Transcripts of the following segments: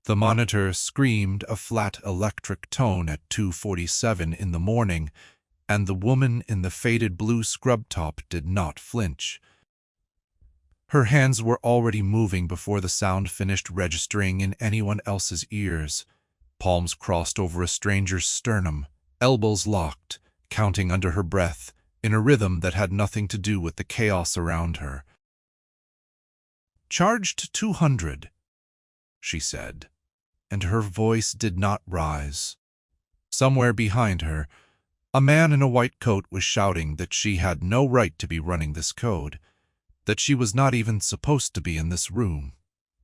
The monitor screamed a flat electric tone at 2:47 in the morning, and the woman in the faded blue scrub top did not flinch. Her hands were already moving before the sound finished registering in anyone else's ears. Palms crossed over a stranger's sternum, elbows locked, counting under her breath, in a rhythm that had nothing to do with the chaos around her. "Charged 200, she said, and her voice did not rise. Somewhere behind her, a man in a white coat was shouting that she had no right to be running this code, that she was not even supposed to be in this room,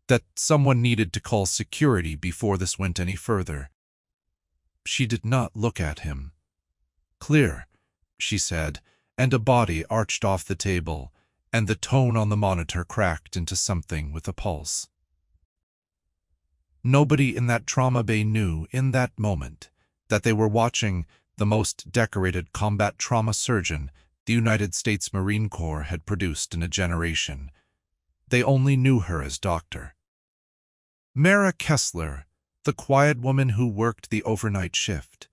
that someone needed to call security before this went any further. She did not look at him. "Clear," she said, and a body arched off the table, and the tone on the monitor cracked into something with a pulse. Nobody in that trauma bay knew in that moment that they were watching the most decorated combat trauma surgeon the United States Marine Corps had produced in a generation. They only knew her as Dr. Mara Kessler, the quiet woman who worked the overnight shift,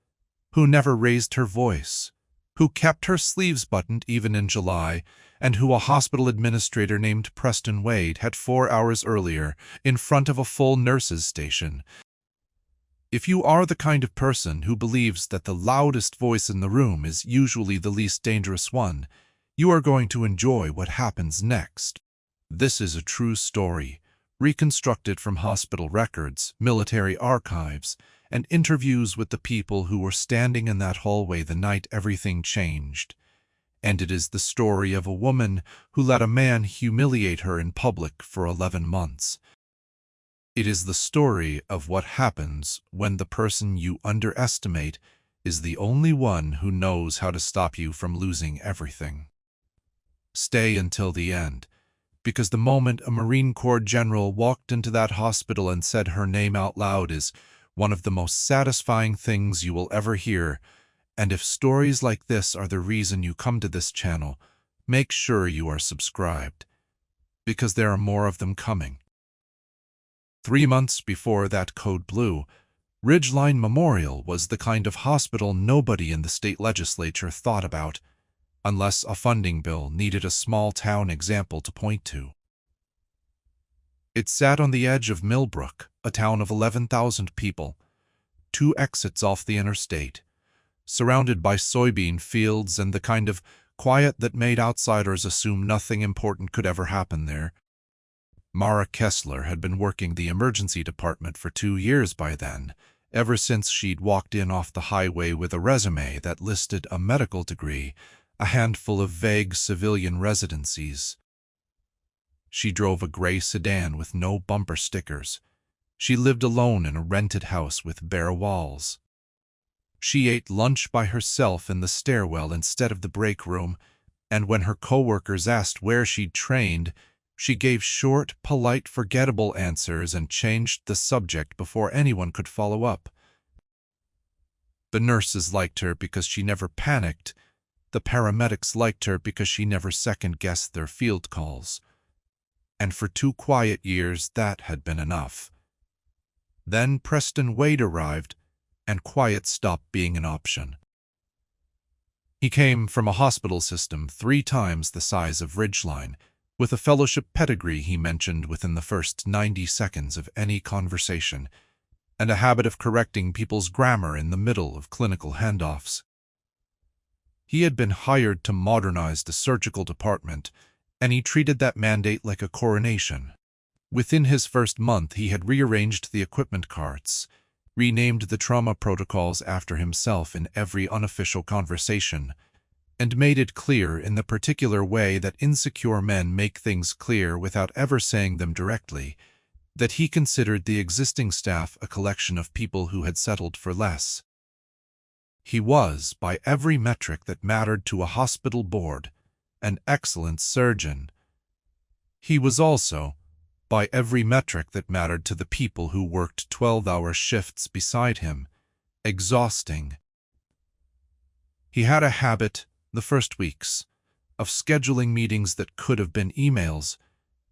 who never raised her voice, who kept her sleeves buttoned even in July, and who a hospital administrator named Preston Wade had 4 hours earlier in front of a full nurses' station. If you are the kind of person who believes that the loudest voice in the room is usually the least dangerous one, you are going to enjoy what happens next. This is a true story, reconstructed from hospital records, military archives, and interviews with the people who were standing in that hallway the night everything changed. And it is the story of a woman who let a man humiliate her in public for 11 months. It is the story of what happens when the person you underestimate is the only one who knows how to stop you from losing everything. Stay until the end, because the moment a Marine Corps general walked into that hospital and said her name out loud is one of the most satisfying things you will ever hear. And if stories like this are the reason you come to this channel, make sure you are subscribed, because there are more of them coming. 3 months before that code blue, Ridgeline Memorial was the kind of hospital nobody in the state legislature thought about, unless a funding bill needed a small-town example to point to. It sat on the edge of Millbrook, a town of 11,000 people, 2 exits off the interstate, surrounded by soybean fields and the kind of quiet that made outsiders assume nothing important could ever happen there. Mara Kessler had been working the emergency department for 2 years by then, ever since she'd walked in off the highway with a resume that listed a medical degree, a handful of vague civilian residencies. She drove a gray sedan with no bumper stickers. She lived alone in a rented house with bare walls. She ate lunch by herself in the stairwell instead of the break room, and when her coworkers asked where she'd trained, she gave short, polite, forgettable answers and changed the subject before anyone could follow up. The nurses liked her because she never panicked. The paramedics liked her because she never second-guessed their field calls. And for 2 quiet years, that had been enough. Then Preston Wade arrived, and quiet stopped being an option. He came from a hospital system 3 times the size of Ridgeline, with a fellowship pedigree he mentioned within the first 90 seconds of any conversation, and a habit of correcting people's grammar in the middle of clinical handoffs. He had been hired to modernize the surgical department, and he treated that mandate like a coronation. Within his first month, he had rearranged the equipment carts, renamed the trauma protocols after himself in every unofficial conversation, and made it clear in the particular way that insecure men make things clear without ever saying them directly, that he considered the existing staff a collection of people who had settled for less. He was, by every metric that mattered to a hospital board, an excellent surgeon. He was also, by every metric that mattered to the people who worked 12-hour shifts beside him, exhausting. He had a habit, the first weeks, of scheduling meetings that could have been emails,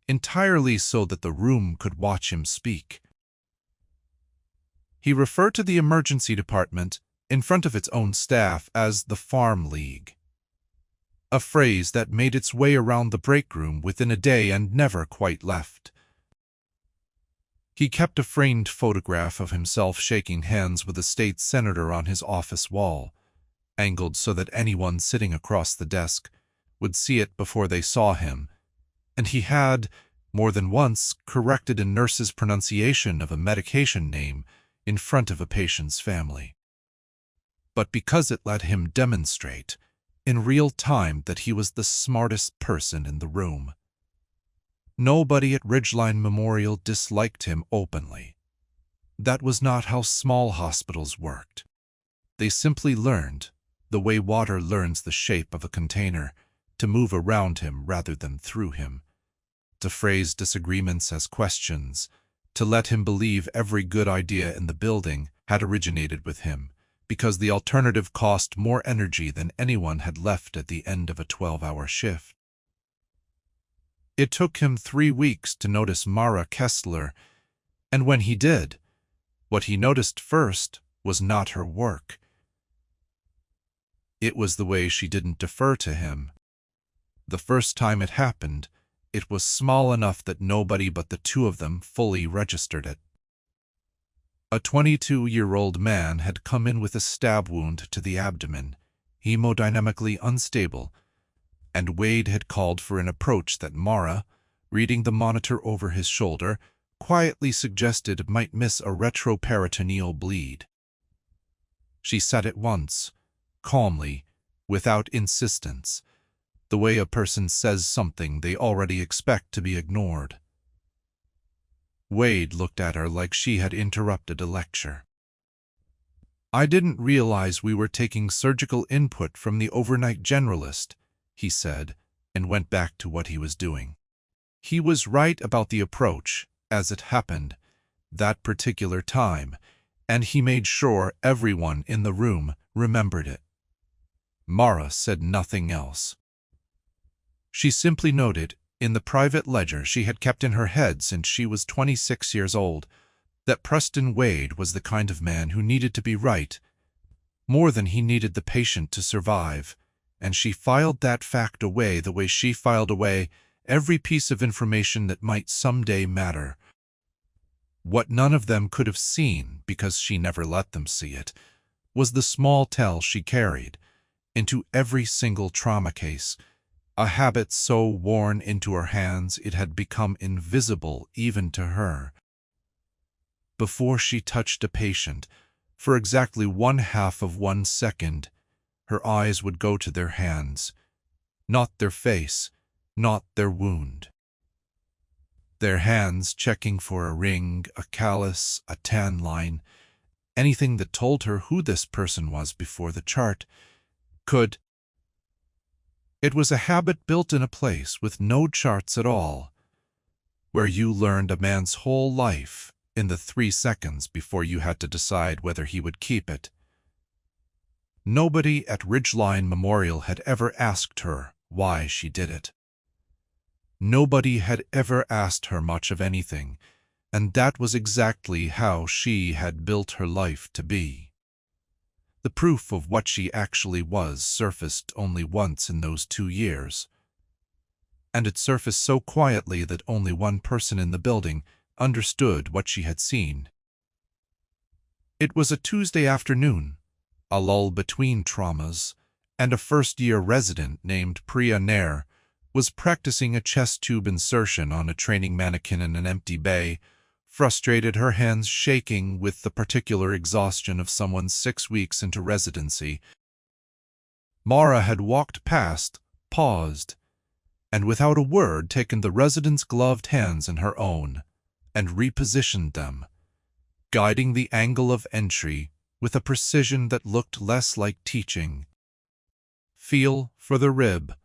entirely so that the room could watch him speak. He referred to the emergency department, in front of its own staff, as the Farm League, a phrase that made its way around the break room within a day and never quite left. He kept a framed photograph of himself shaking hands with a state senator on his office wall, angled so that anyone sitting across the desk would see it before they saw him, and he had, more than once, corrected a nurse's pronunciation of a medication name in front of a patient's family. But because it let him demonstrate, in real time, that he was the smartest person in the room, nobody at Ridgeline Memorial disliked him openly. That was not how small hospitals worked. They simply learned, the way water learns the shape of a container, to move around him rather than through him, to phrase disagreements as questions, to let him believe every good idea in the building had originated with him, because the alternative cost more energy than anyone had left at the end of a 12-hour shift. It took him 3 weeks to notice Mara Kessler, and when he did, what he noticed first was not her work. It was the way she didn't defer to him. The first time it happened, it was small enough that nobody but the two of them fully registered it. A 22-year-old man had come in with a stab wound to the abdomen, hemodynamically unstable, and Wade had called for an approach that Mara, reading the monitor over his shoulder, quietly suggested might miss a retroperitoneal bleed. She said it once, calmly, without insistence, the way a person says something they already expect to be ignored. Wade looked at her like she had interrupted a lecture. "I didn't realize we were taking surgical input from the overnight generalist," he said, and went back to what he was doing. He was right about the approach, as it happened, that particular time, and he made sure everyone in the room remembered it. Mara said nothing else. She simply noted, in the private ledger she had kept in her head since she was 26 years old, that Preston Wade was the kind of man who needed to be right, more than he needed the patient to survive, and she filed that fact away the way she filed away every piece of information that might someday matter. What none of them could have seen, because she never let them see it, was the small tell she carried into every single trauma case, a habit so worn into her hands it had become invisible even to her. Before she touched a patient, for exactly 1/2 of 1 second, her eyes would go to their hands, not their face, not their wound. Their hands checking for a ring, a callus, a tan line, anything that told her who this person was before the chart could. It was a habit built in a place with no charts at all, where you learned a man's whole life in the 3 seconds before you had to decide whether he would keep it. Nobody at Ridgeline Memorial had ever asked her why she did it. Nobody had ever asked her much of anything, and that was exactly how she had built her life to be. The proof of what she actually was surfaced only once in those 2 years, and it surfaced so quietly that only one person in the building understood what she had seen. It was a Tuesday afternoon, a lull between traumas, and a first-year resident named Priya Nair was practicing a chest tube insertion on a training mannequin in an empty bay, frustrated, her hands shaking with the particular exhaustion of someone 6 weeks into residency. Mara had walked past, paused, and without a word taken the resident's gloved hands in her own and repositioned them, guiding the angle of entry with a precision that looked less like teaching. "Feel for the rib,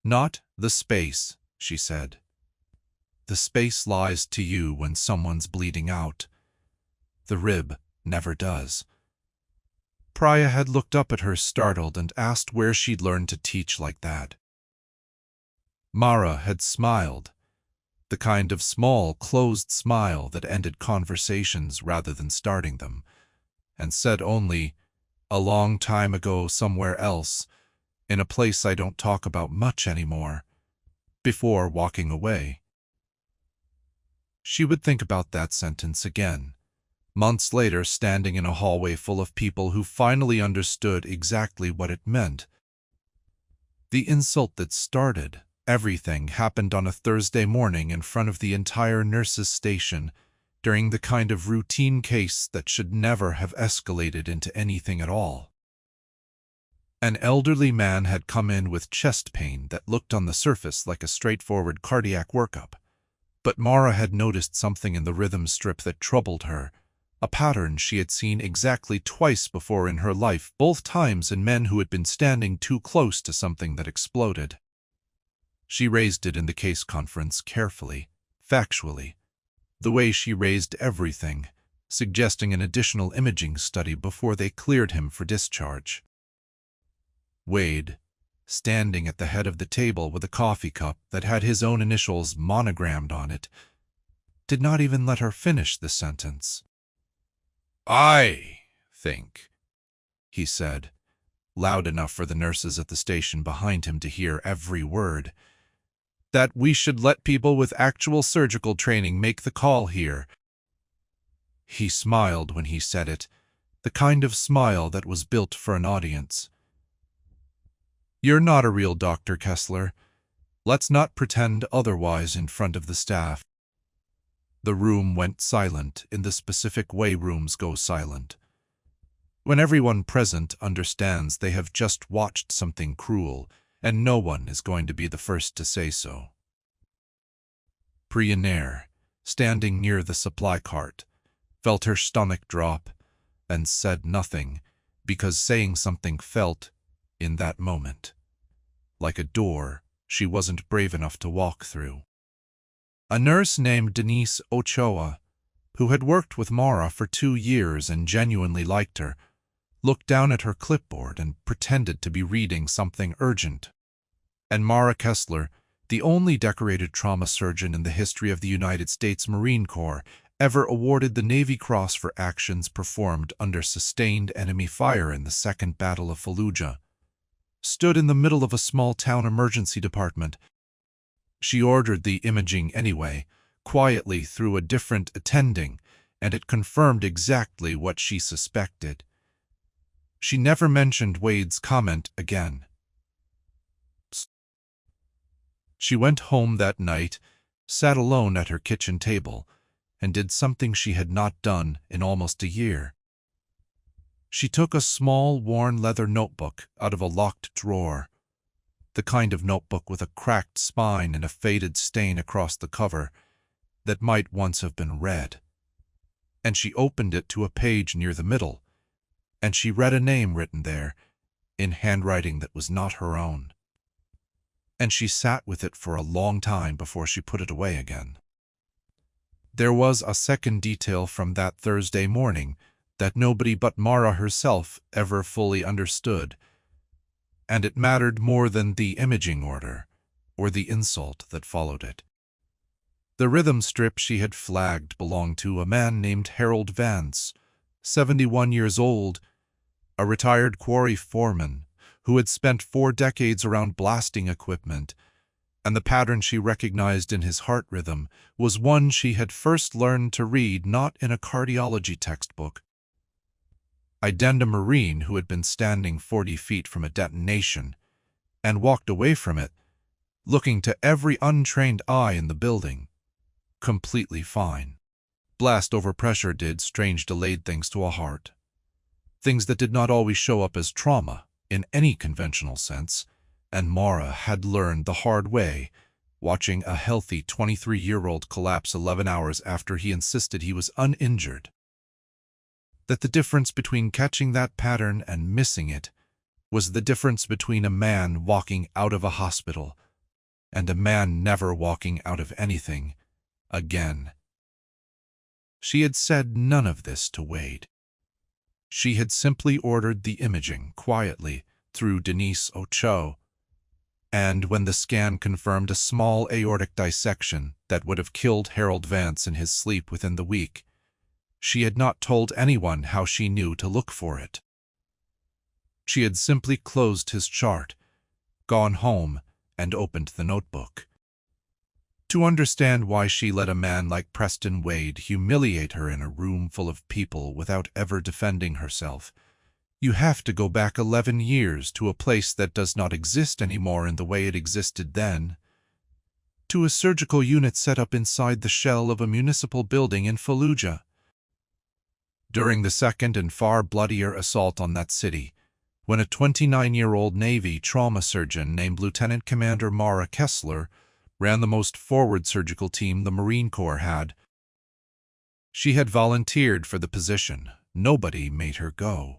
not the space," she said. "The space lies to you when someone's bleeding out. The rib never does." Priya had looked up at her startled and asked where she'd learned to teach like that. Mara had smiled, the kind of small, closed smile that ended conversations rather than starting them, and said only, "A long time ago somewhere else, in a place I don't talk about much anymore," before walking away. She would think about that sentence again, months later, standing in a hallway full of people who finally understood exactly what it meant. The insult that started everything happened on a Thursday morning in front of the entire nurses' station, during the kind of routine case that should never have escalated into anything at all. An elderly man had come in with chest pain that looked on the surface like a straightforward cardiac workup. But Mara had noticed something in the rhythm strip that troubled her, a pattern she had seen exactly twice before in her life, both times in men who had been standing too close to something that exploded. She raised it in the case conference carefully, factually, the way she raised everything, suggesting an additional imaging study before they cleared him for discharge. Wade, standing at the head of the table with a coffee cup that had his own initials monogrammed on it, did not even let her finish the sentence. "I think," he said, loud enough for the nurses at the station behind him to hear every word, "that we should let people with actual surgical training make the call here." He smiled when he said it, the kind of smile that was built for an audience. "You're not a real Dr. Kessler. Let's not pretend otherwise in front of the staff." The room went silent in the specific way rooms go silent, when everyone present understands they have just watched something cruel, and no one is going to be the first to say so. Priyanere, standing near the supply cart, felt her stomach drop and said nothing, because saying something felt, in that moment, like a door she wasn't brave enough to walk through. A nurse named Denise Ochoa, who had worked with Mara for 2 years and genuinely liked her, looked down at her clipboard and pretended to be reading something urgent. And Mara Kessler, the only decorated trauma surgeon in the history of the United States Marine Corps ever awarded the Navy Cross for actions performed under sustained enemy fire in the Second Battle of Fallujah, stood in the middle of a small-town emergency department. She ordered the imaging anyway, quietly through a different attending, and it confirmed exactly what she suspected. She never mentioned Wade's comment again. She went home that night, sat alone at her kitchen table, and did something she had not done in almost a year. She took a small, worn leather notebook out of a locked drawer, the kind of notebook with a cracked spine and a faded stain across the cover that might once have been red, and she opened it to a page near the middle, and she read a name written there, in handwriting that was not her own. And she sat with it for a long time before she put it away again. There was a second detail from that Thursday morning that nobody but Mara herself ever fully understood, and it mattered more than the imaging order or the insult that followed it. The rhythm strip she had flagged belonged to a man named Harold Vance, 71 years old, a retired quarry foreman who had spent 4 decades around blasting equipment, and the pattern she recognized in his heart rhythm was one she had first learned to read not in a cardiology textbook. Idenda Marine, who had been standing 40 feet from a detonation and walked away from it, looking to every untrained eye in the building, completely fine. Blast overpressure did strange delayed things to a heart, things that did not always show up as trauma in any conventional sense, and Mara had learned the hard way, watching a healthy 23-year-old collapse 11 hours after he insisted he was uninjured, that the difference between catching that pattern and missing it was the difference between a man walking out of a hospital and a man never walking out of anything again. She had said none of this to Wade. She had simply ordered the imaging quietly through Denise Ochoa, And when the scan confirmed a small aortic dissection that would have killed Harold Vance in his sleep within the week, she had not told anyone how she knew to look for it. She had simply closed his chart, gone home, and opened the notebook. To understand why she let a man like Preston Wade humiliate her in a room full of people without ever defending herself, you have to go back 11 years to a place that does not exist anymore in the way it existed then, to a surgical unit set up inside the shell of a municipal building in Fallujah. During the second and far bloodier assault on that city, when a 29-year-old Navy trauma surgeon named Lieutenant Commander Mara Kessler ran the most forward surgical team the Marine Corps had, she had volunteered for the position. Nobody made her go.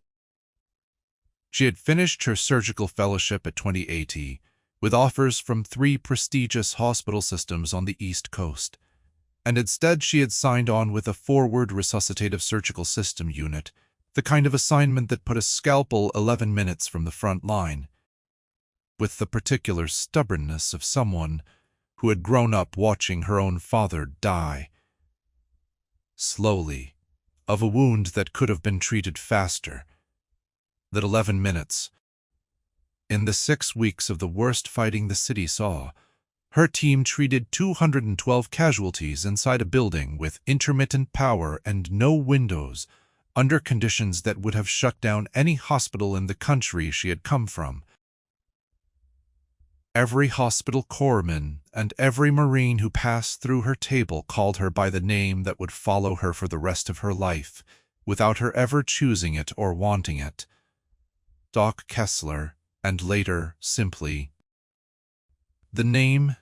She had finished her surgical fellowship at 2080 with offers from 3 prestigious hospital systems on the East Coast, and instead she had signed on with a forward resuscitative surgical system unit, the kind of assignment that put a scalpel 11 minutes from the front line, with the particular stubbornness of someone who had grown up watching her own father die slowly, of a wound that could have been treated faster. That 11 minutes. In the 6 weeks of the worst fighting the city saw, her team treated 212 casualties inside a building with intermittent power and no windows, under conditions that would have shut down any hospital in the country she had come from. Every hospital corpsman and every Marine who passed through her table called her by the name that would follow her for the rest of her life, without her ever choosing it or wanting it. Doc Kessler, and later, simply. The name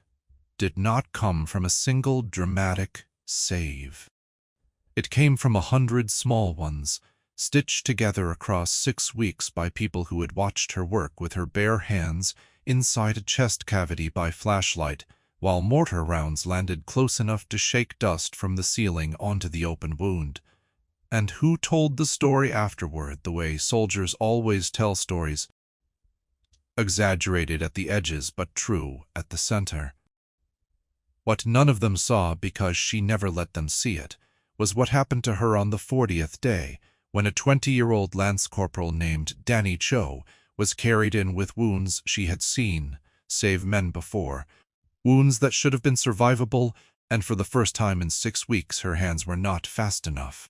did not come from a single dramatic save. It came from 100 small ones, stitched together across 6 weeks by people who had watched her work with her bare hands inside a chest cavity by flashlight, while mortar rounds landed close enough to shake dust from the ceiling onto the open wound. And who told the story afterward the way soldiers always tell stories, exaggerated at the edges but true at the center. What none of them saw, because she never let them see it, was what happened to her on the 40th day, when a 20-year-old lance corporal named Danny Cho was carried in with wounds she had seen save men before, wounds that should have been survivable, and for the first time in 6 weeks her hands were not fast enough.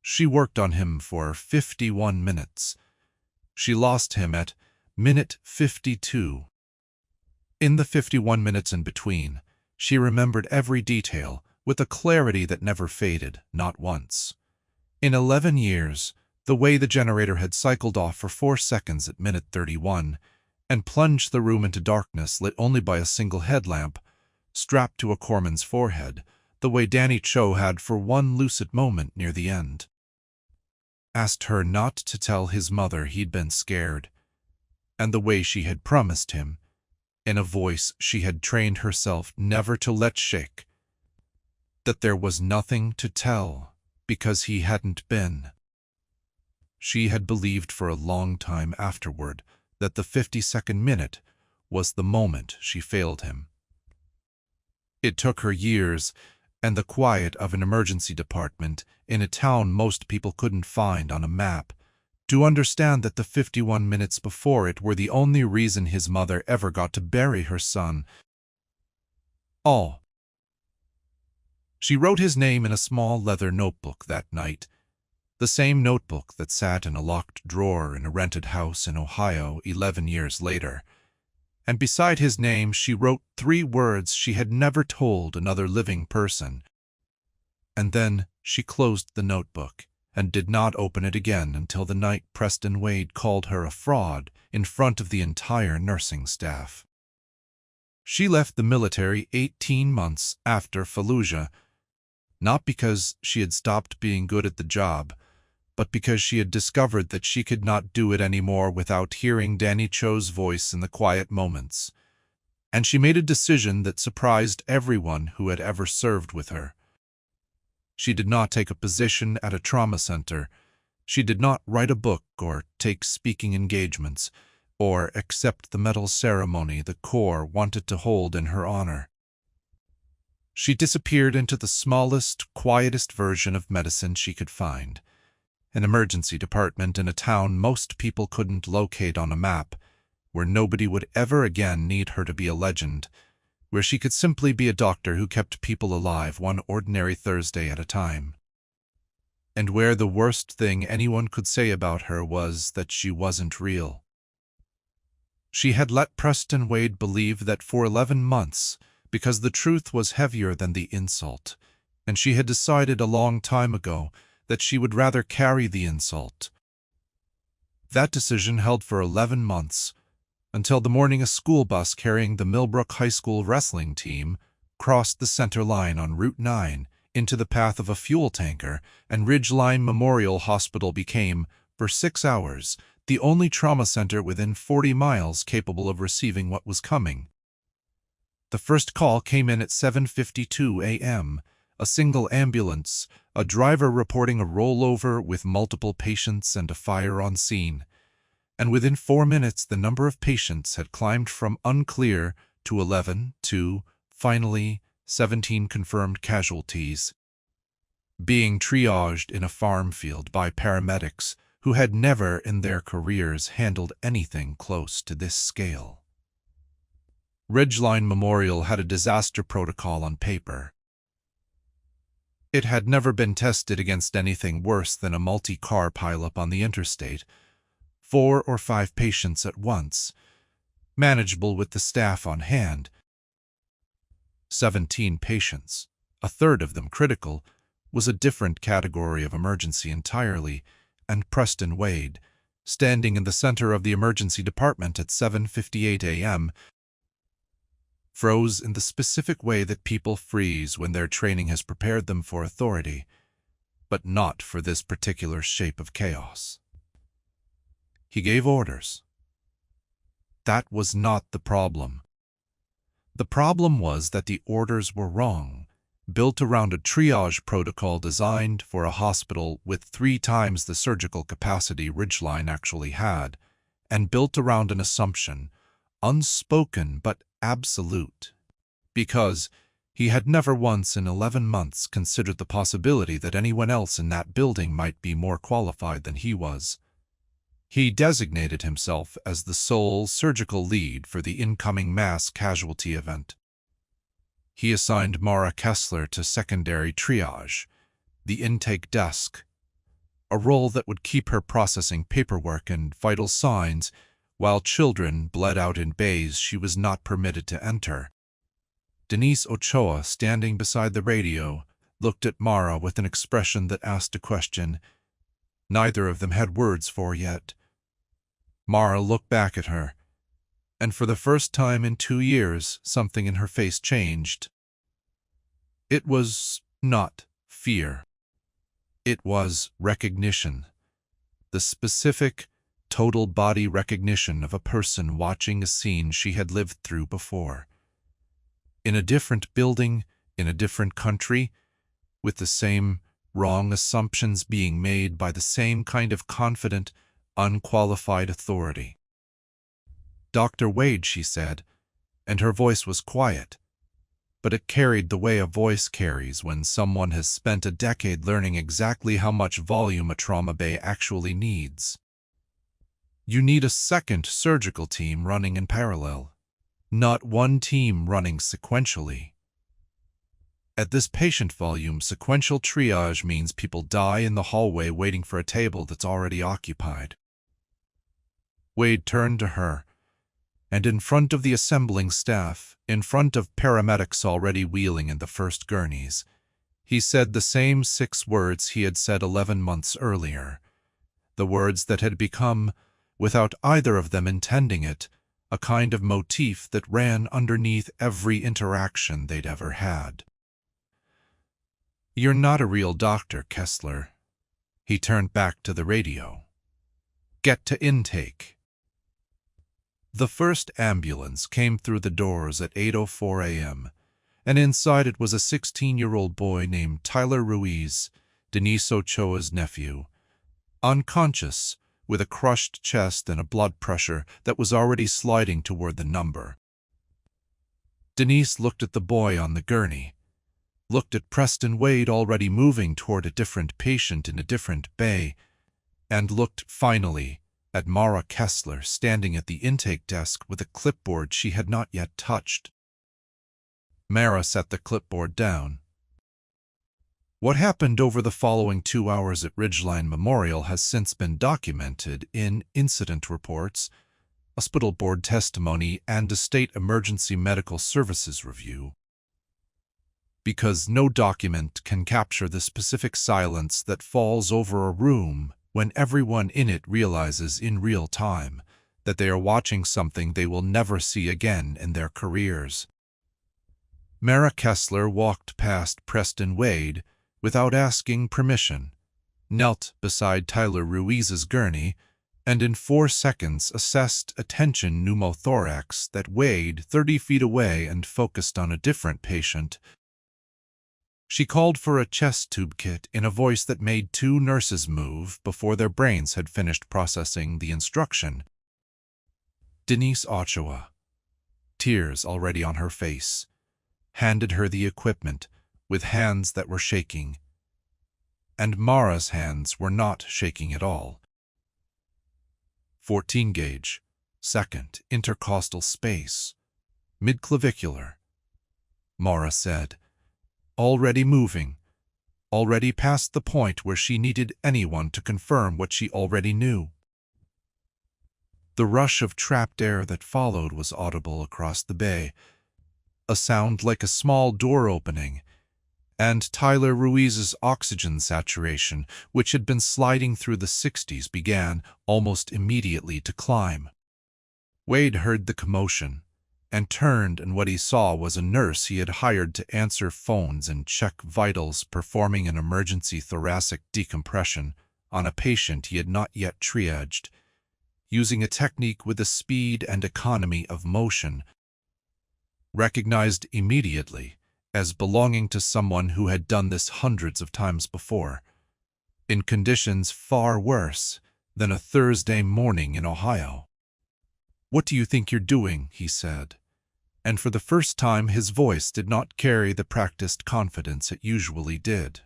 She worked on him for 51 minutes. She lost him at minute 52. In the 51 minutes in between, she remembered every detail with a clarity that never faded, not once. In 11 years, the way the generator had cycled off for 4 seconds at minute 31 and plunged the room into darkness lit only by a single headlamp, strapped to a corpsman's forehead, the way Danny Cho had for one lucid moment near the end. Asked her not to tell his mother he'd been scared, and the way she had promised him, in a voice she had trained herself never to let shake, that there was nothing to tell because he hadn't been. She had believed for a long time afterward that the 52nd minute was the moment she failed him. It took her years and the quiet of an emergency department in a town most people couldn't find on a map to understand that the 51 minutes before it were the only reason his mother ever got to bury her son. All. She wrote his name in a small leather notebook that night, the same notebook that sat in a locked drawer in a rented house in Ohio 11 years later. And beside his name she wrote 3 words she had never told another living person. And then she closed the notebook and did not open it again until the night Preston Wade called her a fraud in front of the entire nursing staff. She left the military 18 months after Fallujah, not because she had stopped being good at the job, but because she had discovered that she could not do it anymore without hearing Danny Cho's voice in the quiet moments. And she made a decision that surprised everyone who had ever served with her. She did not take a position at a trauma center. She did not write a book or take speaking engagements or accept the medal ceremony the Corps wanted to hold in her honor. She disappeared into the smallest, quietest version of medicine she could find, an emergency department in a town most people couldn't locate on a map, where nobody would ever again need her to be a legend, where she could simply be a doctor who kept people alive one ordinary Thursday at a time. And where the worst thing anyone could say about her was that she wasn't real. She had let Preston Wade believe that for 11 months, because the truth was heavier than the insult, and she had decided a long time ago that she would rather carry the insult. That decision held for 11 months, until the morning a school bus carrying the Millbrook High School wrestling team crossed the center line on Route 9 into the path of a fuel tanker, and Ridgeline Memorial Hospital became, for 6 hours, the only trauma center within 40 miles capable of receiving what was coming. The first call came in at 7:52 a.m., a single ambulance, a driver reporting a rollover with multiple patients and a fire on scene. And within 4 minutes the number of patients had climbed from unclear to 11 to, finally, 17 confirmed casualties, being triaged in a farm field by paramedics who had never in their careers handled anything close to this scale. Ridgeline Memorial had a disaster protocol on paper. It had never been tested against anything worse than a multi-car pileup on the interstate, 4 or 5 patients at once, manageable with the staff on hand. 17 patients, a third of them critical, was a different category of emergency entirely, and Preston Wade, standing in the center of the emergency department at 7:58 a.m., froze in the specific way that people freeze when their training has prepared them for authority, but not for this particular shape of chaos. He gave orders. That was not the problem. The problem was that the orders were wrong, built around a triage protocol designed for a hospital with 3 times the surgical capacity Ridgeline actually had, and built around an assumption, unspoken but absolute, because he had never once in 11 months considered the possibility that anyone else in that building might be more qualified than he was. He designated himself as the sole surgical lead for the incoming mass casualty event. He assigned Mara Kessler to secondary triage, the intake desk, a role that would keep her processing paperwork and vital signs while children bled out in bays she was not permitted to enter. Denise Ochoa, standing beside the radio, looked at Mara with an expression that asked a question neither of them had words for yet. Mara looked back at her, and for the first time in 2 years, something in her face changed. It was not fear. It was recognition. The specific, total body recognition of a person watching a scene she had lived through before. In a different building, in a different country, with the same wrong assumptions being made by the same kind of confident, unqualified authority. "Dr. Wade," she said, and her voice was quiet, but it carried the way a voice carries when someone has spent a decade learning exactly how much volume a trauma bay actually needs. You need a second surgical team running in parallel, not one team running sequentially. At this patient volume, sequential triage means people die in the hallway waiting for a table that's already occupied. Wade turned to her, and in front of the assembling staff, in front of paramedics already wheeling in the first gurneys, he said the same 6 words he had said 11 months earlier, the words that had become, without either of them intending it, a kind of motif that ran underneath every interaction they'd ever had. "You're not a real doctor, Kessler." He turned back to the radio. "Get to intake." The first ambulance came through the doors at 8:04 a.m., and inside it was a 16-year-old boy named Tyler Ruiz, Denise Ochoa's nephew, unconscious, with a crushed chest and a blood pressure that was already sliding toward the number. Denise looked at the boy on the gurney, looked at Preston Wade already moving toward a different patient in a different bay, and looked finally at Mara Kessler standing at the intake desk with a clipboard she had not yet touched. Mara set the clipboard down. What happened over the following 2 hours at Ridgeline Memorial has since been documented in incident reports, hospital board testimony, and a state emergency medical services review. Because no document can capture the specific silence that falls over a room when everyone in it realizes in real time that they are watching something they will never see again in their careers. Mara Kessler walked past Preston Wade without asking permission, knelt beside Tyler Ruiz's gurney, and in 4 seconds assessed a tension pneumothorax that weighed 30 feet away and focused on a different patient. She called for a chest tube kit in a voice that made 2 nurses move before their brains had finished processing the instruction. Denise Ochoa, tears already on her face, handed her the equipment with hands that were shaking. And Mara's hands were not shaking at all. 14 gauge, second intercostal space, midclavicular, Mara said. Already moving, already past the point where she needed anyone to confirm what she already knew. The rush of trapped air that followed was audible across the bay, a sound like a small door opening, and Tyler Ruiz's oxygen saturation, which had been sliding through the 60s, began almost immediately to climb. Wade heard the commotion and turned, and what he saw was a nurse he had hired to answer phones and check vitals, performing an emergency thoracic decompression on a patient he had not yet triaged, using a technique with a speed and economy of motion recognized immediately as belonging to someone who had done this hundreds of times before, in conditions far worse than a Thursday morning in Ohio. "What do you think you're doing?" he said, and for the first time his voice did not carry the practiced confidence it usually did.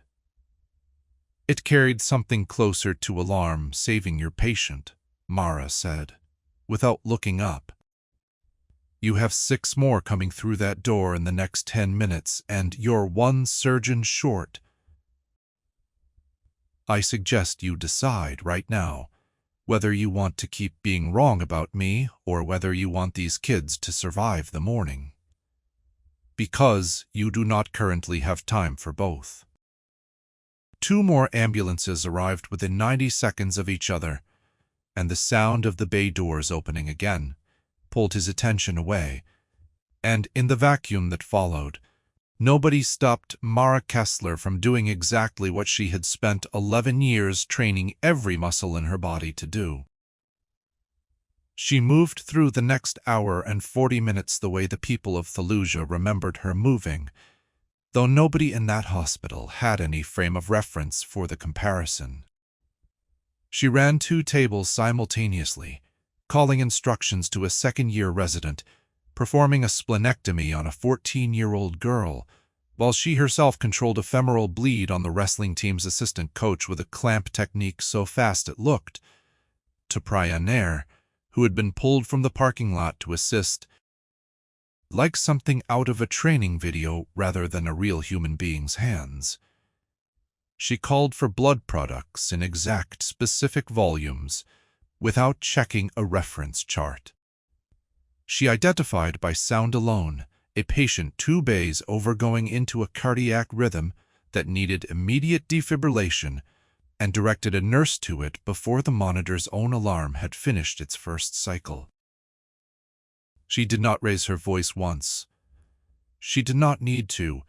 It carried something closer to alarm. "Saving your patient," Mara said, without looking up. "You have 6 more coming through that door in the next 10 minutes, and you're 1 surgeon short. I suggest you decide right now whether you want to keep being wrong about me or whether you want these kids to survive the morning. Because you do not currently have time for both." 2 more ambulances arrived within 90 seconds of each other, and the sound of the bay doors opening again pulled his attention away, and in the vacuum that followed, nobody stopped Mara Kessler from doing exactly what she had spent 11 years training every muscle in her body to do. She moved through the next hour and 40 minutes the way the people of Fallujah remembered her moving, though nobody in that hospital had any frame of reference for the comparison. She ran 2 tables simultaneously, calling instructions to a second-year resident, performing a splenectomy on a 14-year-old girl, while she herself controlled a femoral bleed on the wrestling team's assistant coach with a clamp technique so fast it looked, to Pryaner, who had been pulled from the parking lot to assist, like something out of a training video rather than a real human being's hands. She called for blood products in exact, specific volumes, without checking a reference chart. She identified by sound alone a patient 2 bays over going into a cardiac rhythm that needed immediate defibrillation and directed a nurse to it before the monitor's own alarm had finished its first cycle. She did not raise her voice once. She did not need to.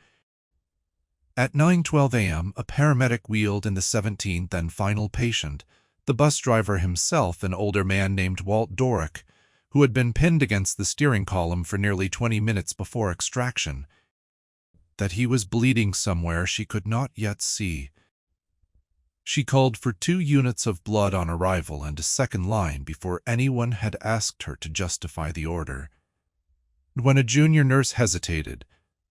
At 9:12 a.m., a paramedic wheeled in the 17th and final patient, the bus driver himself, an older man named Walt Dorick, who had been pinned against the steering column for nearly 20 minutes before extraction. That he was bleeding somewhere she could not yet see. She called for 2 units of blood on arrival and a second line before anyone had asked her to justify the order. When a junior nurse hesitated,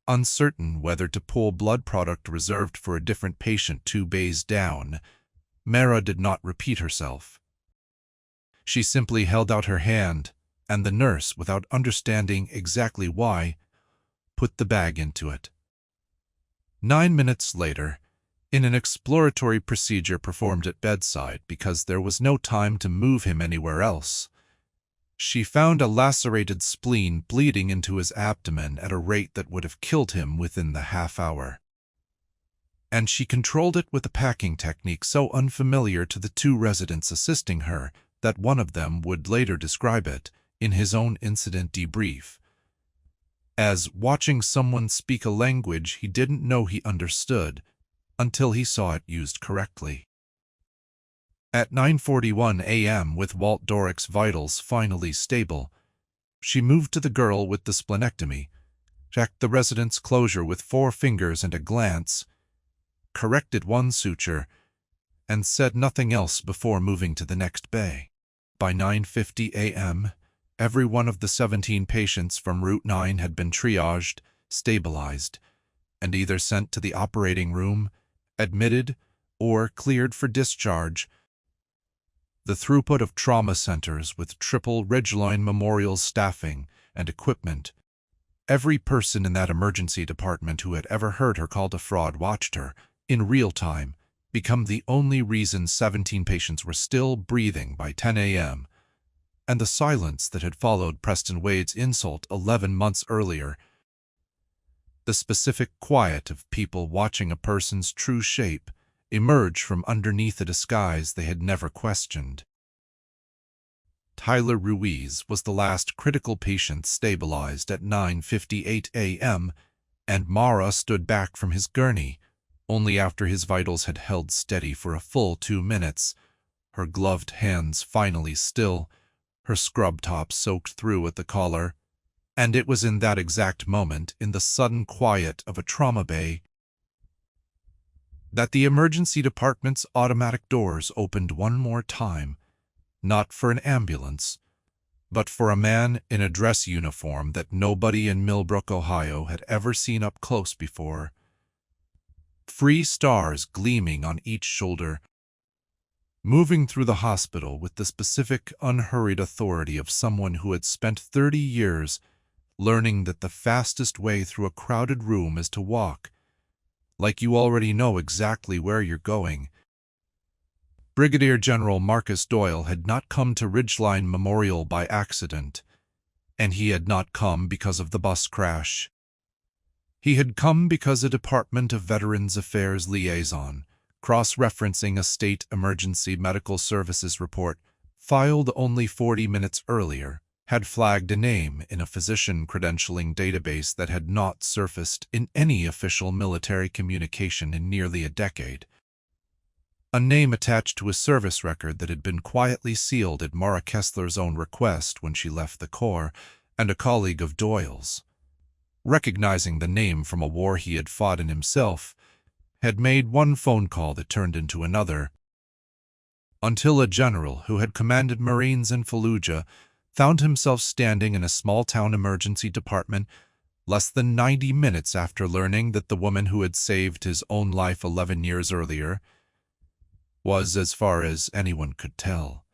uncertain whether to pull blood product reserved for a different patient 2 bays down, Mara did not repeat herself. She simply held out her hand, and the nurse, without understanding exactly why, put the bag into it. 9 minutes later, in an exploratory procedure performed at bedside because there was no time to move him anywhere else, she found a lacerated spleen bleeding into his abdomen at a rate that would have killed him within the half-hour. And she controlled it with a packing technique so unfamiliar to the 2 residents assisting her that one of them would later describe it in his own incident debrief as watching someone speak a language he didn't know he understood until he saw it used correctly. At 9:41 a.m., with Walt Dorick's vitals finally stable, she moved to the girl with the splenectomy, checked the resident's closure with 4 fingers and a glance, corrected 1 suture, and said nothing else before moving to the next bay. By 9:50 a.m., every one of the 17 patients from Route 9 had been triaged, stabilized, and either sent to the operating room, admitted, or cleared for discharge. The throughput of trauma centers with triple Ridgeline Memorial staffing and equipment. Every person in that emergency department who had ever heard her called a fraud watched her, in real time, become the only reason 17 patients were still breathing by 10 a.m., and the silence that had followed Preston Wade's insult 11 months earlier. The specific quiet of people watching a person's true shape emerge from underneath a disguise they had never questioned. Tyler Ruiz was the last critical patient stabilized at 9:58 a.m., and Mara stood back from his gurney only after his vitals had held steady for a full 2 minutes, her gloved hands finally still, her scrub top soaked through at the collar. And it was in that exact moment, in the sudden quiet of a trauma bay, that the emergency department's automatic doors opened one more time, not for an ambulance, but for a man in a dress uniform that nobody in Millbrook, Ohio had ever seen up close before. 3 stars gleaming on each shoulder, moving through the hospital with the specific, unhurried authority of someone who had spent 30 years learning that the fastest way through a crowded room is to walk, like you already know exactly where you're going. Brigadier General Marcus Doyle had not come to Ridgeline Memorial by accident, and he had not come because of the bus crash. He had come because a Department of Veterans Affairs liaison, cross-referencing a state emergency medical services report filed only 40 minutes earlier, had flagged a name in a physician credentialing database that had not surfaced in any official military communication in nearly a decade. A name attached to a service record that had been quietly sealed at Mara Kessler's own request when she left the Corps, and a colleague of Doyle's, recognizing the name from a war he had fought in himself, had made one phone call that turned into another, until a general who had commanded Marines in Fallujah found himself standing in a small-town emergency department less than 90 minutes after learning that the woman who had saved his own life 11 years earlier was, as far as anyone could tell,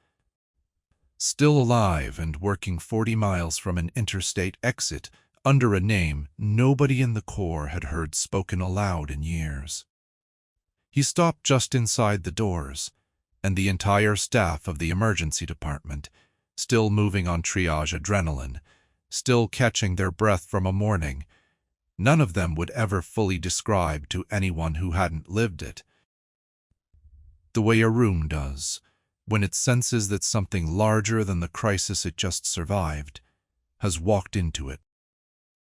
still alive and working 40 miles from an interstate exit under a name nobody in the Corps had heard spoken aloud in years. He stopped just inside the doors, and the entire staff of the emergency department, still moving on triage adrenaline, still catching their breath from a morning none of them would ever fully describe to anyone who hadn't lived it. The way a room does when it senses that something larger than the crisis it just survived has walked into it.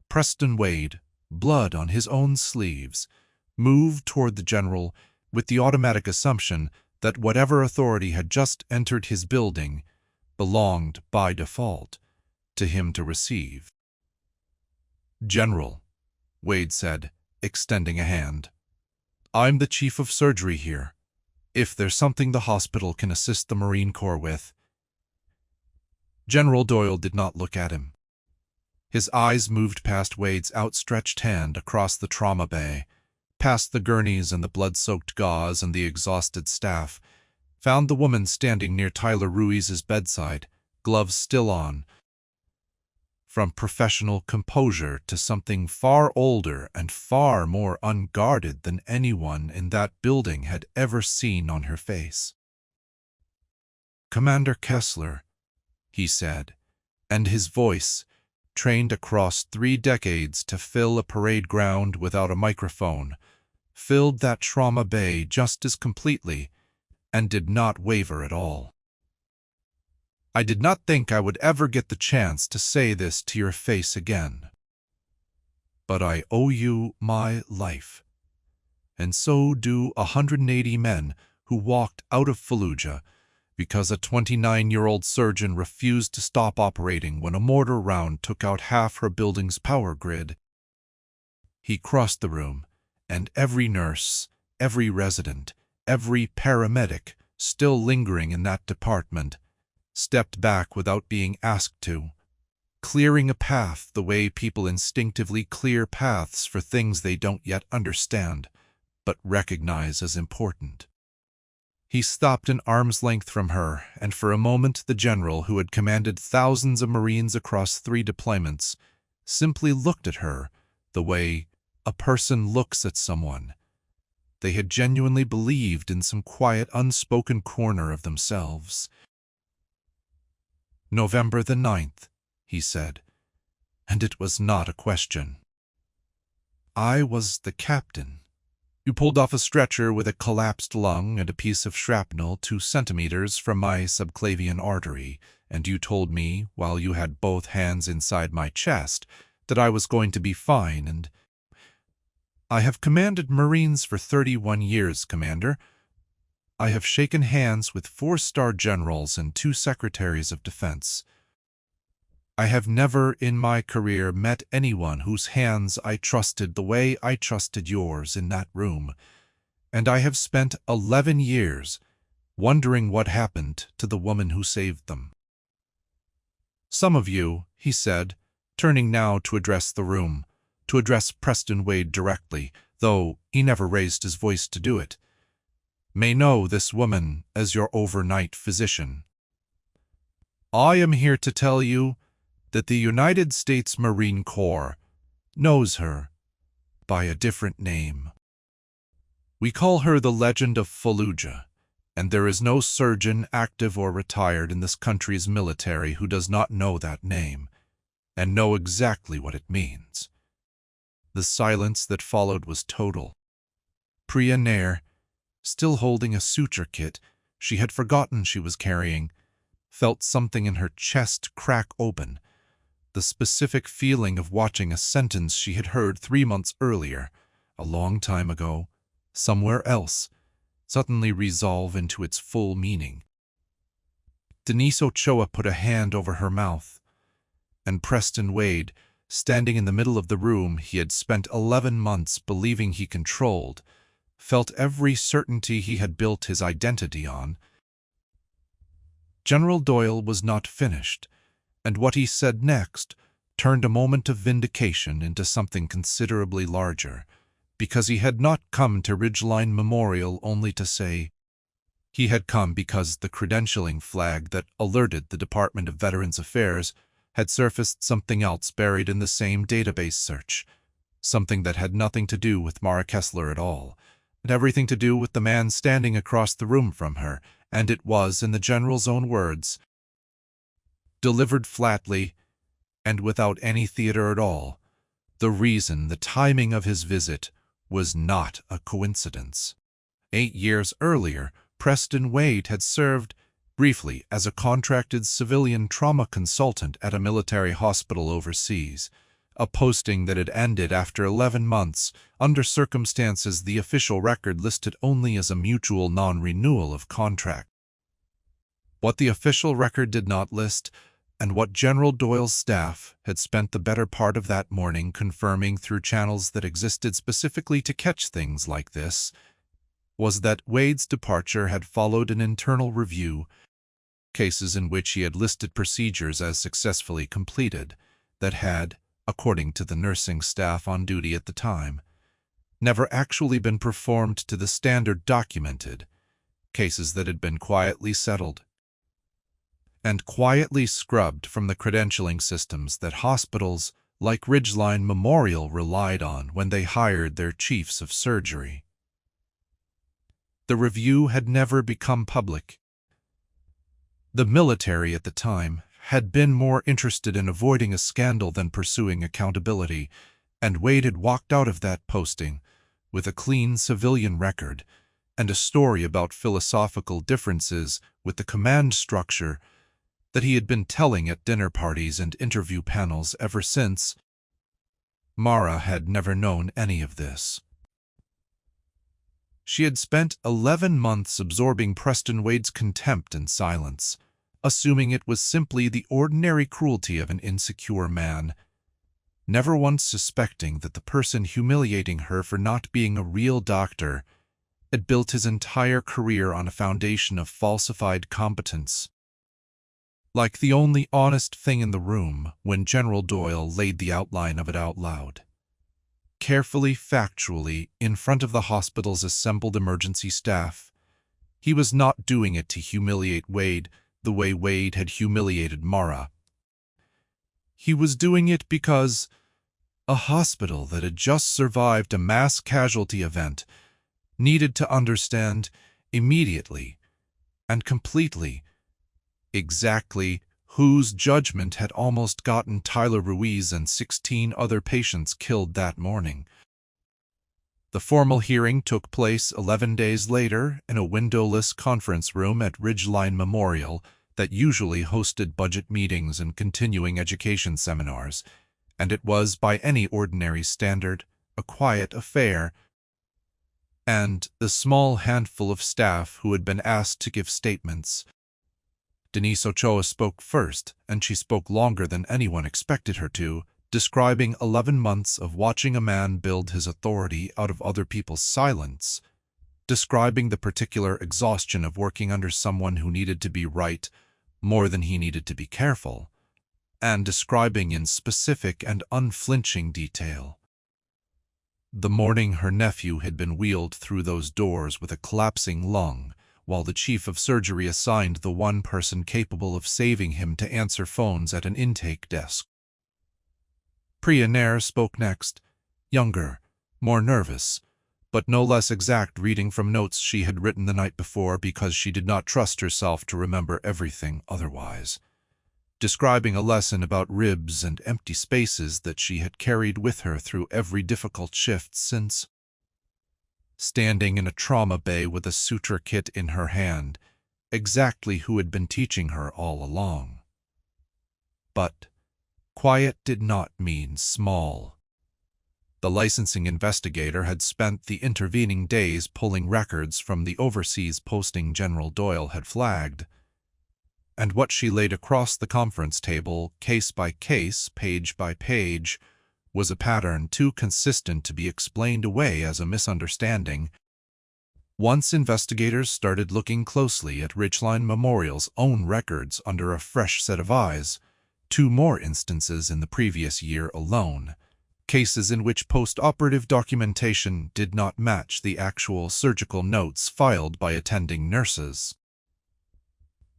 Preston Wade, blood on his own sleeves, moved toward the general with the automatic assumption that whatever authority had just entered his building belonged, by default, to him to receive. "General," Wade said, extending a hand. "I'm the chief of surgery here. If there's something the hospital can assist the Marine Corps with. General Doyle did not look at him. His eyes moved past Wade's outstretched hand across the trauma bay, past the gurneys and the blood-soaked gauze and the exhausted staff, found the woman standing near Tyler Ruiz's bedside, gloves still on. From professional composure to something far older and far more unguarded than anyone in that building had ever seen on her face. "Commander Kessler," he said, and his voice, trained across 3 decades to fill a parade ground without a microphone, filled that trauma bay just as completely and did not waver at all. "I did not think I would ever get the chance to say this to your face again. But I owe you my life. And so do 180 men who walked out of Fallujah because a 29-year-old surgeon refused to stop operating when a mortar round took out half her building's power grid." He crossed the room, and every nurse, every resident, every paramedic still lingering in that department stepped back without being asked to, clearing a path the way people instinctively clear paths for things they don't yet understand, but recognize as important. He stopped an arm's length from her, and for a moment the general, who had commanded thousands of Marines across 3 deployments, simply looked at her the way a person looks at someone they had genuinely believed in some quiet, unspoken corner of themselves. "November the 9th, he said, and it was not a question. "I was the captain. You pulled off a stretcher with a collapsed lung and a piece of shrapnel 2 centimeters from my subclavian artery, and you told me, while you had both hands inside my chest, that I was going to be fine, and I have commanded Marines for 31 years, Commander. I have shaken hands with 4-star generals and 2 secretaries of defense. I have never in my career met anyone whose hands I trusted the way I trusted yours in that room, and I have spent 11 years wondering what happened to the woman who saved them. Some of you," he said, turning now to address the room, to address Preston Wade directly, though he never raised his voice to do it, "may know this woman as your overnight physician. I am here to tell you that the United States Marine Corps knows her by a different name. We call her the Legend of Fallujah, and there is no surgeon, active or retired, in this country's military who does not know that name and know exactly what it means." The silence that followed was total. Priya Nair, still holding a suture kit she had forgotten she was carrying, felt something in her chest crack open, the specific feeling of watching a sentence she had heard 3 months earlier, a long time ago, somewhere else, suddenly resolve into its full meaning. Denise Ochoa put a hand over her mouth, and Preston Wade, standing in the middle of the room he had spent 11 months believing he controlled, felt every certainty he had built his identity on. General Doyle was not finished, and what he said next turned a moment of vindication into something considerably larger, because he had not come to Ridgeline Memorial only to say. He had come because the credentialing flag that alerted the Department of Veterans Affairs had surfaced something else buried in the same database search, something that had nothing to do with Mara Kessler at all, and everything to do with the man standing across the room from her, and it was, in the general's own words, delivered flatly and without any theater at all, the reason the timing of his visit was not a coincidence. 8 years earlier, Preston Wade had served briefly as a contracted civilian trauma consultant at a military hospital overseas, a posting that had ended after 11 months under circumstances the official record listed only as a mutual non-renewal of contract. What the official record did not list, and what General Doyle's staff had spent the better part of that morning confirming through channels that existed specifically to catch things like this, was that Wade's departure had followed an internal review, cases in which he had listed procedures as successfully completed, that had, according to the nursing staff on duty at the time, never actually been performed to the standard documented, cases that had been quietly settled and quietly scrubbed from the credentialing systems that hospitals like Ridgeline Memorial relied on when they hired their chiefs of surgery. The review had never become public. The military at the time had been more interested in avoiding a scandal than pursuing accountability, and Wade had walked out of that posting with a clean civilian record and a story about philosophical differences with the command structure that he had been telling at dinner parties and interview panels ever since. Mara had never known any of this. She had spent 11 months absorbing Preston Wade's contempt and silence, assuming it was simply the ordinary cruelty of an insecure man, never once suspecting that the person humiliating her for not being a real doctor had built his entire career on a foundation of falsified competence. Like the only honest thing in the room when General Doyle laid the outline of it out loud, carefully, factually, in front of the hospital's assembled emergency staff. He was not doing it to humiliate Wade the way Wade had humiliated Mara. He was doing it because a hospital that had just survived a mass casualty event needed to understand immediately and completely exactly whose judgment had almost gotten Tyler Ruiz and 16 other patients killed that morning. The formal hearing took place 11 days later in a windowless conference room at Ridgeline Memorial that usually hosted budget meetings and continuing education seminars, and it was, by any ordinary standard, a quiet affair, and the small handful of staff who had been asked to give statements. Denise Ochoa spoke first, and she spoke longer than anyone expected her to, describing 11 months of watching a man build his authority out of other people's silence, describing the particular exhaustion of working under someone who needed to be right more than he needed to be careful, and describing in specific and unflinching detail the morning her nephew had been wheeled through those doors with a collapsing lung, while the chief of surgery assigned the one person capable of saving him to answer phones at an intake desk. Priya Nair spoke next, younger, more nervous, but no less exact, reading from notes she had written the night before because she did not trust herself to remember everything otherwise, describing a lesson about ribs and empty spaces that she had carried with her through every difficult shift since. Standing in a trauma bay with a suture kit in her hand, exactly who had been teaching her all along. But quiet did not mean small. The licensing investigator had spent the intervening days pulling records from the overseas posting General Doyle had flagged, and what she laid across the conference table, case by case, page by page, was a pattern too consistent to be explained away as a misunderstanding. Once investigators started looking closely at Ridgeline Memorial's own records under a fresh set of eyes, 2 more instances in the previous year alone, cases in which post-operative documentation did not match the actual surgical notes filed by attending nurses.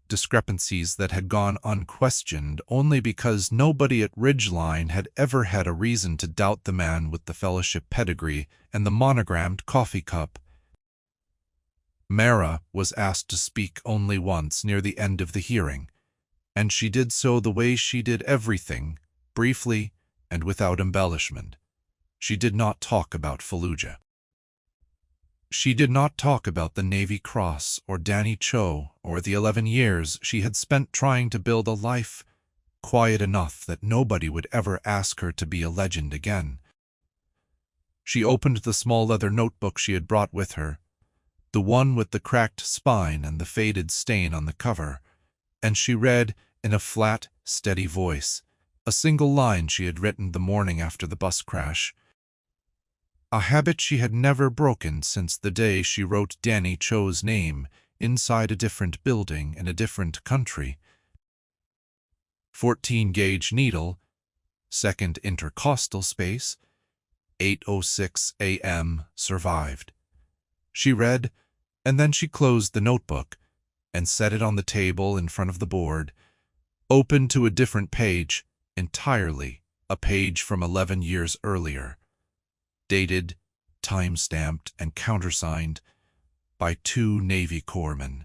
Discrepancies that had gone unquestioned only because nobody at Ridgeline had ever had a reason to doubt the man with the fellowship pedigree and the monogrammed coffee cup. Mara was asked to speak only once near the end of the hearing, and she did so the way she did everything, briefly and without embellishment. She did not talk about Fallujah. She did not talk about the Navy Cross or Danny Cho or the 11 years she had spent trying to build a life quiet enough that nobody would ever ask her to be a legend again. She opened the small leather notebook she had brought with her, the one with the cracked spine and the faded stain on the cover, and she read in a flat, steady voice a single line she had written the morning after the bus crash. a habit she had never broken since the day she wrote Danny Cho's name inside a different building in a different country. 14-gauge needle, second intercostal space, 8:06 a.m. survived. She read, and then she closed the notebook and set it on the table in front of the board, open to a different page entirely, a page from 11 years earlier, dated, time-stamped, and countersigned by 2 Navy corpsmen,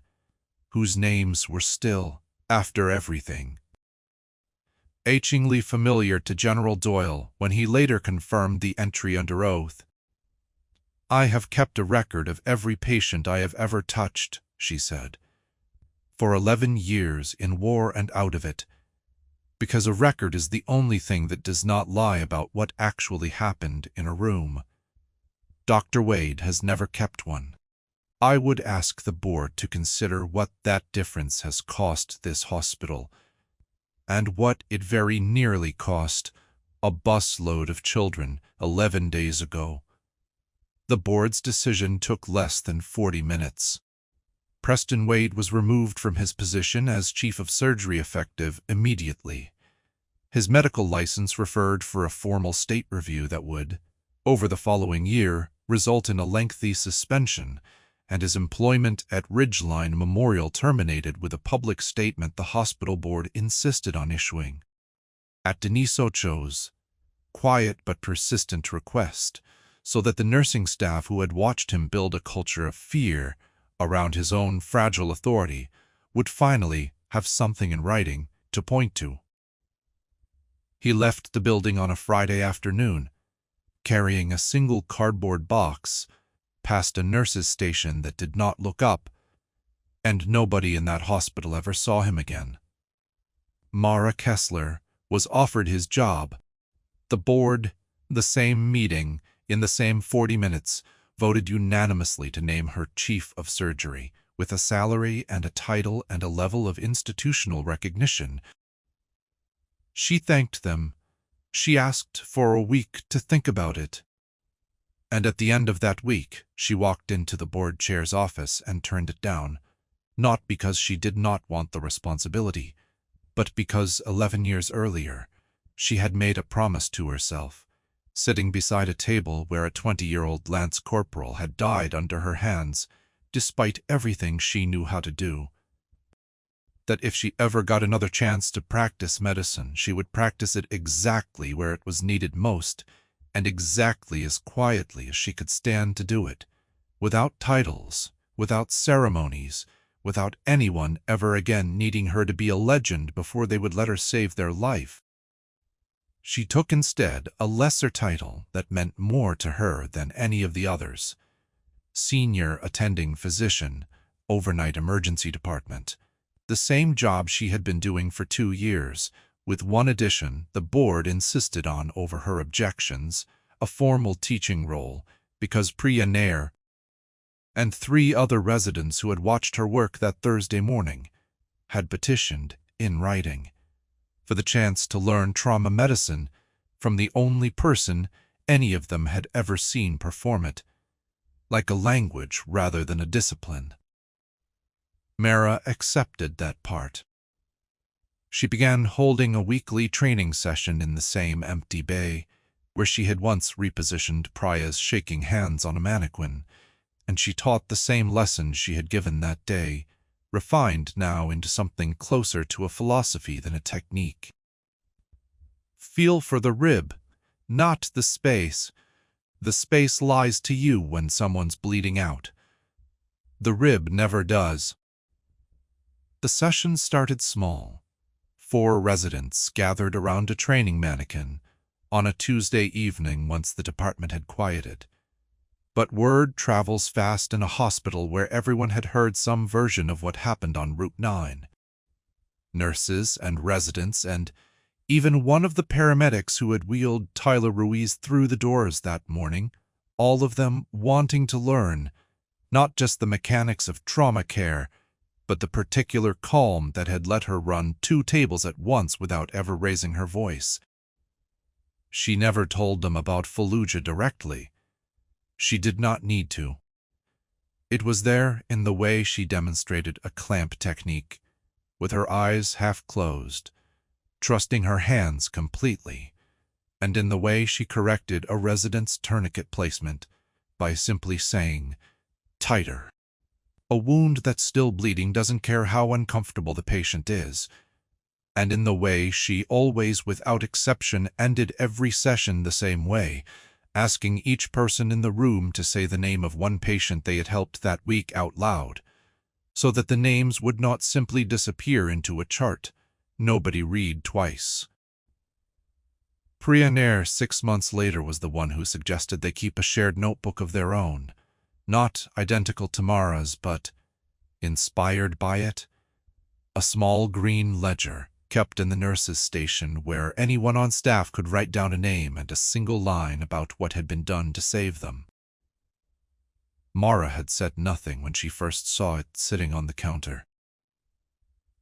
whose names were still, after everything, achingly familiar to General Doyle when he later confirmed the entry under oath. "I have kept a record of every patient I have ever touched," she said, "for 11 years in war and out of it, because a record is the only thing that does not lie about what actually happened in a room. Dr. Wade has never kept one. I would ask the board to consider what that difference has cost this hospital, and what it very nearly cost a busload of children 11 days ago." The board's decision took less than 40 minutes. Preston Wade was removed from his position as chief of surgery effective immediately. His medical license referred for a formal state review that would, over the following year, result in a lengthy suspension, and his employment at Ridgeline Memorial terminated with a public statement the hospital board insisted on issuing. At Denise Ocho's quiet but persistent request, so that the nursing staff who had watched him build a culture of fear around his own fragile authority would finally have something in writing to point to. He left the building on a Friday afternoon, carrying a single cardboard box, past a nurse's station that did not look up, and nobody in that hospital ever saw him again. Mara Kessler was offered his job. The board, the same meeting, in the same 40 minutes, voted unanimously to name her chief of surgery, with a salary and a title and a level of institutional recognition. She thanked them. She asked for a week to think about it. And at the end of that week, she walked into the board chair's office and turned it down, not because she did not want the responsibility, but because 11 years earlier, she had made a promise to herself, sitting beside a table where a 20-year-old Lance Corporal had died under her hands, despite everything she knew how to do, that if she ever got another chance to practice medicine, she would practice it exactly where it was needed most, and exactly as quietly as she could stand to do it, without titles, without ceremonies, without anyone ever again needing her to be a legend before they would let her save their life. She took instead a lesser title that meant more to her than any of the others: Senior Attending Physician, Overnight Emergency Department, the same job she had been doing for 2 years, with one addition the board insisted on over her objections: a formal teaching role, because Priya Nair and 3 other residents who had watched her work that Thursday morning had petitioned, in writing, for the chance to learn trauma medicine from the only person any of them had ever seen perform it, like a language rather than a discipline. Mara accepted that part. She began holding a weekly training session in the same empty bay where she had once repositioned Priya's shaking hands on a mannequin, and she taught the same lessons she had given that day, refined now into something closer to a philosophy than a technique. Feel for the rib, not the space. The space lies to you when someone's bleeding out. The rib never does. The session started small. 4 residents gathered around a training mannequin on a Tuesday evening once the department had quieted. But word travels fast in a hospital where everyone had heard some version of what happened on Route 9. Nurses and residents and even one of the paramedics who had wheeled Tyler Ruiz through the doors that morning, all of them wanting to learn, not just the mechanics of trauma care, but the particular calm that had let her run 2 tables at once without ever raising her voice. She never told them about Fallujah directly, She did not need to. It was there in the way she demonstrated a clamp technique, with her eyes half closed, trusting her hands completely, and in the way she corrected a resident's tourniquet placement by simply saying, "Tighter." A wound that's still bleeding doesn't care how uncomfortable the patient is, and in the way she always, without exception, ended every session the same way, asking each person in the room to say the name of one patient they had helped that week out loud, so that the names would not simply disappear into a chart. Nobody read twice. Priya Nair 6 months later was the one who suggested they keep a shared notebook of their own, not identical to Mara's, but inspired by it. A small green ledger kept in the nurse's station where anyone on staff could write down a name and a single line about what had been done to save them. Mara had said nothing when she first saw it sitting on the counter.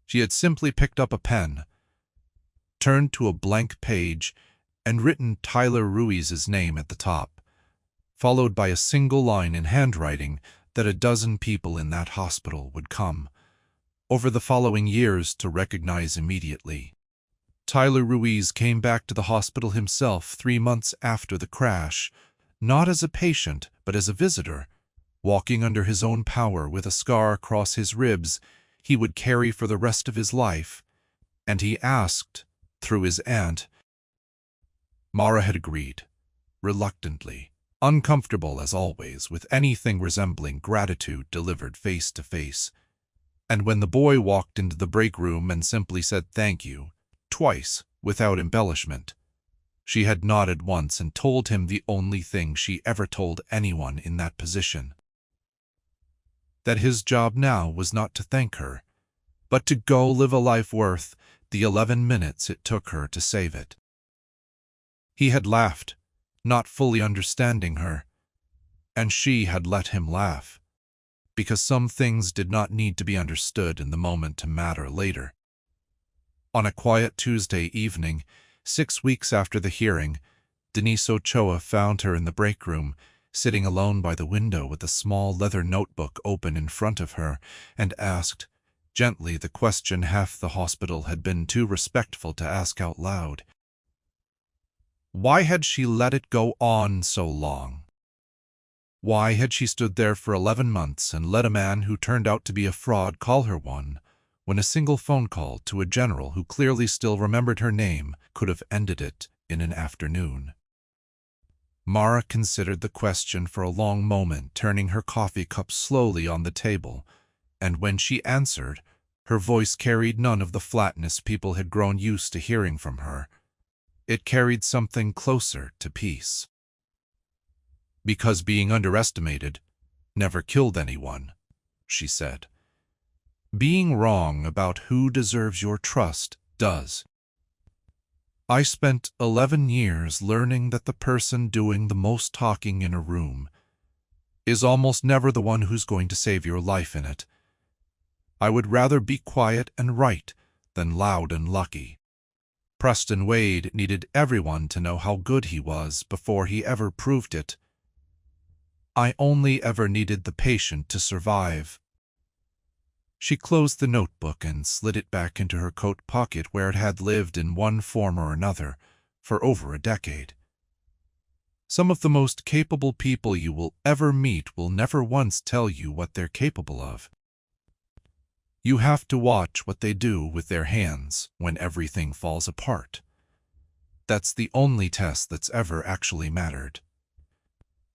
She had simply picked up a pen, turned to a blank page, and written Tyler Ruiz's name at the top, followed by a single line in handwriting that a dozen people in that hospital would come, over the following years, to recognize immediately. Tyler Ruiz came back to the hospital himself 3 months after the crash, not as a patient, but as a visitor, walking under his own power with a scar across his ribs he would carry for the rest of his life, and he asked, through his aunt. Mara had agreed, reluctantly, uncomfortable as always with anything resembling gratitude delivered face to face. And when the boy walked into the break room and simply said thank you, twice, without embellishment, she had nodded once and told him the only thing she ever told anyone in that position: that his job now was not to thank her, but to go live a life worth the 11 minutes it took her to save it. He had laughed, not fully understanding her, and she had let him laugh, because some things did not need to be understood in the moment to matter later. On a quiet Tuesday evening, 6 weeks after the hearing, Denise Ochoa found her in the break room, sitting alone by the window with a small leather notebook open in front of her, and asked, gently, the question half the hospital had been too respectful to ask out loud. Why had she let it go on so long? Why had she stood there for 11 months and let a man who turned out to be a fraud call her one, when a single phone call to a general who clearly still remembered her name could have ended it in an afternoon? Mara considered the question for a long moment, turning her coffee cup slowly on the table, and when she answered, her voice carried none of the flatness people had grown used to hearing from her. It carried something closer to peace. Because being underestimated never killed anyone, she said. Being wrong about who deserves your trust does. I spent 11 years learning that the person doing the most talking in a room is almost never the one who's going to save your life in it. I would rather be quiet and right than loud and lucky. Preston Wade needed everyone to know how good he was before he ever proved it. I only ever needed the patient to survive. She closed the notebook and slid it back into her coat pocket where it had lived in one form or another for over a decade. Some of the most capable people you will ever meet will never once tell you what they're capable of. You have to watch what they do with their hands when everything falls apart. That's the only test that's ever actually mattered.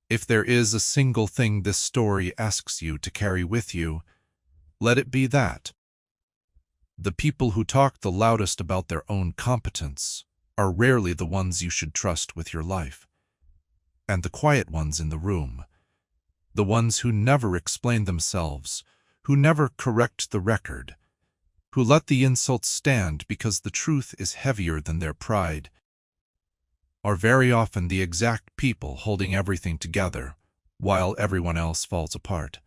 If there is a single thing this story asks you to carry with you, let it be that. The people who talk the loudest about their own competence are rarely the ones you should trust with your life. And the quiet ones in the room, the ones who never explain themselves, who never correct the record, who let the insults stand because the truth is heavier than their pride, are very often the exact people holding everything together while everyone else falls apart.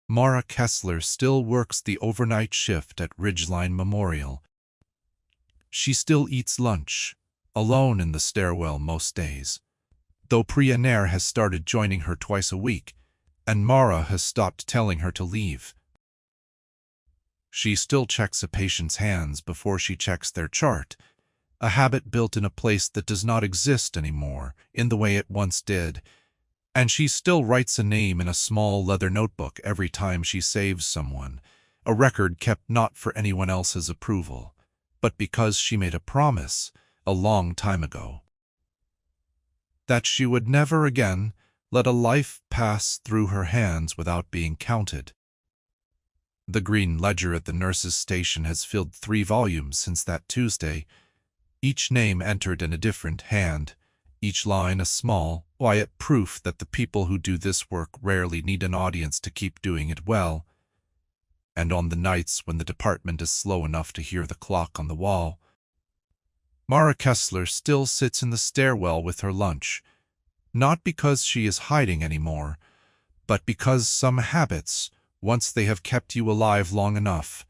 Mara Kessler still works the overnight shift at Ridgeline Memorial. She still eats lunch, alone in the stairwell most days. though Priya Nair has started joining her twice a week, and Mara has stopped telling her to leave. She still checks a patient's hands before she checks their chart, a habit built in a place that does not exist anymore in the way it once did, and she still writes a name in a small leather notebook every time she saves someone, a record kept not for anyone else's approval, but because she made a promise a long time ago that she would never again let a life pass through her hands without being counted. The green ledger at the nurse's station has filled 3 volumes since that Tuesday, each name entered in a different hand, each line a small, quiet proof that the people who do this work rarely need an audience to keep doing it well. And on the nights when the department is slow enough to hear the clock on the wall, Mara Kessler still sits in the stairwell with her lunch, not because she is hiding anymore, but because some habits, once they have kept you alive long enough,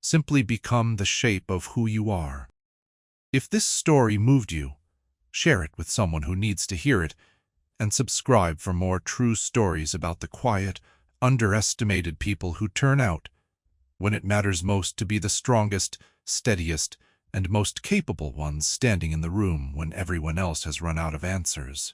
simply become the shape of who you are. If this story moved you, share it with someone who needs to hear it, and subscribe for more true stories about the quiet, underestimated people who turn out, when it matters most, to be the strongest, steadiest, and most capable ones standing in the room when everyone else has run out of answers.